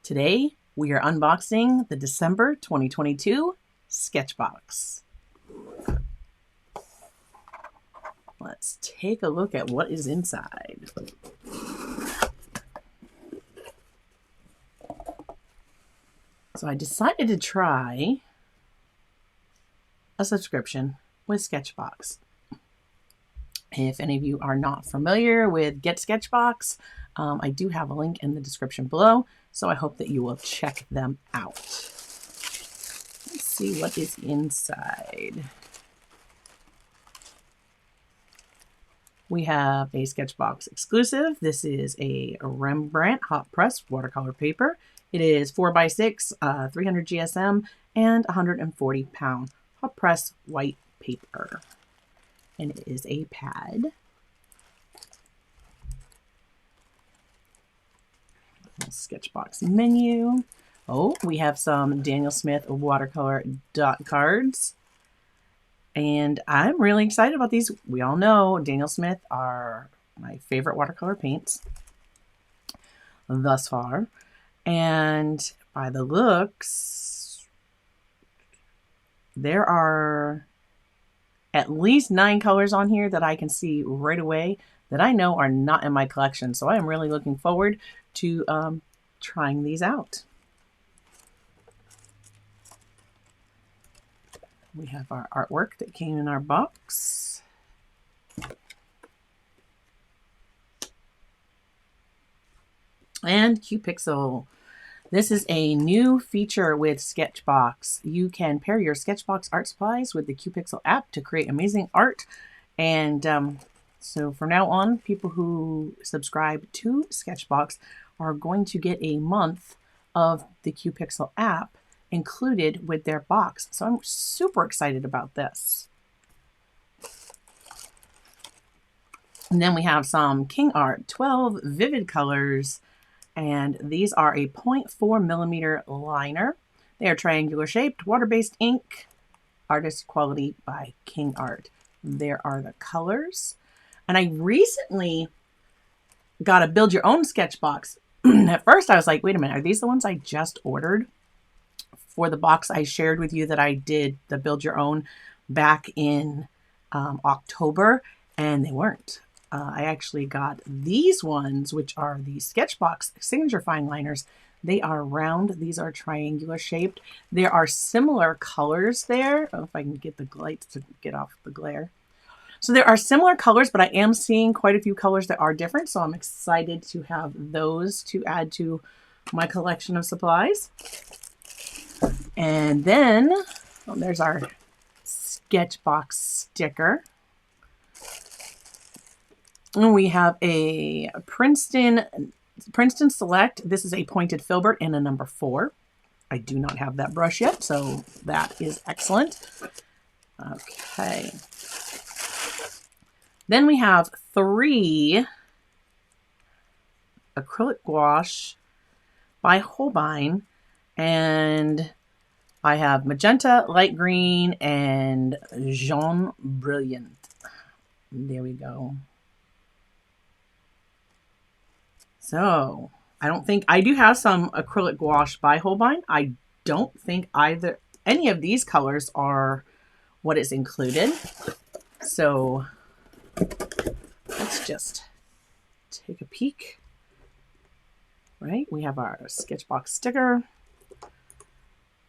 Today, we are unboxing the December 2022 SketchBox. Let's take a look at what is inside. So I decided to try a subscription with SketchBox. If any of you are not familiar with Get SketchBox, I do have a link in the description below, so I hope that you will check them out. Let's see what is inside. We have a SketchBox exclusive. This is a Rembrandt hot press watercolor paper. It is 4x6, 300 GSM, and 140 pound hot press white paper. And it is a pad. SketchBox menu. Oh, we have some Daniel Smith watercolor dot cards. And I'm really excited about these. We all know Daniel Smith are my favorite watercolor paints thus far. And by the looks, there are at least 9 colors on here that I can see right away that I know are not in my collection. So I am really looking forward to trying these out. We have our artwork that came in our box. And Qpixel. This is a new feature with SketchBox. You can pair your SketchBox art supplies with the Qpixel app to create amazing art. And so from now on, people who subscribe to SketchBox are going to get a month of the Qpixel app included with their box. So I'm super excited about this. And then we have some King Art 12 vivid colors. And these are a 0.4 millimeter liner. They are triangular shaped, water-based ink, artist quality by King Art. There are the colors. And I recently got a build your own sketchbox. At first I was like, wait a minute, are these the ones I just ordered for the box I shared with you that I did the build your own back in October? And they weren't. I actually got these ones, which are the SketchBox signature fine liners. They are round. These are triangular shaped. There are similar colors there. Oh, if I can get the lights to get off the glare. So there are similar colors, but I am seeing quite a few colors that are different. So I'm excited to have those to add to my collection of supplies. And then there's our SketchBox sticker. And we have a Princeton Select. This is a pointed filbert in a number 4. I do not have that brush yet, so that is excellent. Okay. Then we have 3 acrylic gouache by Holbein, and I have magenta, light green, and jaune brilliant. There we go. So I do have some acrylic gouache by Holbein. I don't think any of these colors are what is included. So let's just take a peek. Right, we have our SketchBox sticker,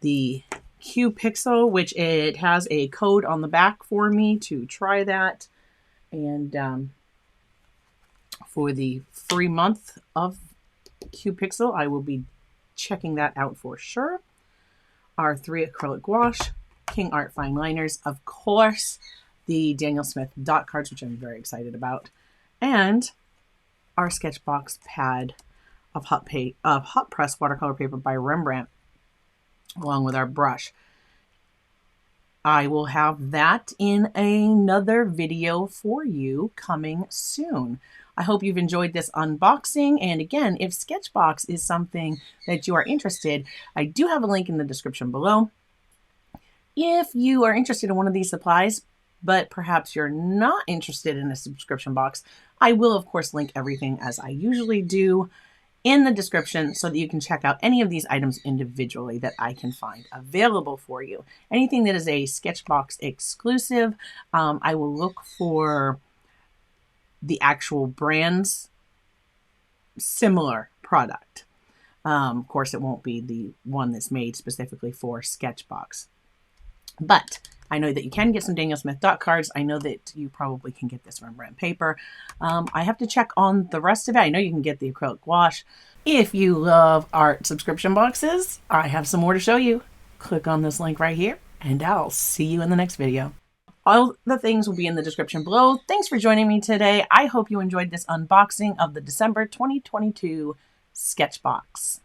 the Qpixel, which it has a code on the back for me to try that. And for the free month of Qpixel, I will be checking that out for sure. Our 3 acrylic gouache, King Art fine liners, of course, the Daniel Smith dot cards, which I'm very excited about, and our SketchBox pad of hot press watercolor paper by Rembrandt, along with our brush. I will have that in another video for you coming soon. I hope you've enjoyed this unboxing. And again, if SketchBox is something that you are interested, I do have a link in the description below. If you are interested in one of these supplies, but perhaps you're not interested in a subscription box, I will, of course, link everything as I usually do in the description so that you can check out any of these items individually that I can find available for you. Anything that is a SketchBox exclusive, I will look for the actual brand's similar product. Of course, it won't be the one that's made specifically for SketchBox. But I know that you can get some Daniel Smith dot cards. I know that you probably can get this from Brand Paper. I have to check on the rest of it. I know you can get the acrylic wash. If you love art subscription boxes, I have some more to show you. Click on this link right here, and I'll see you in the next video. All the things will be in the description below. Thanks for joining me today. I hope you enjoyed this unboxing of the December 2022 SketchBox.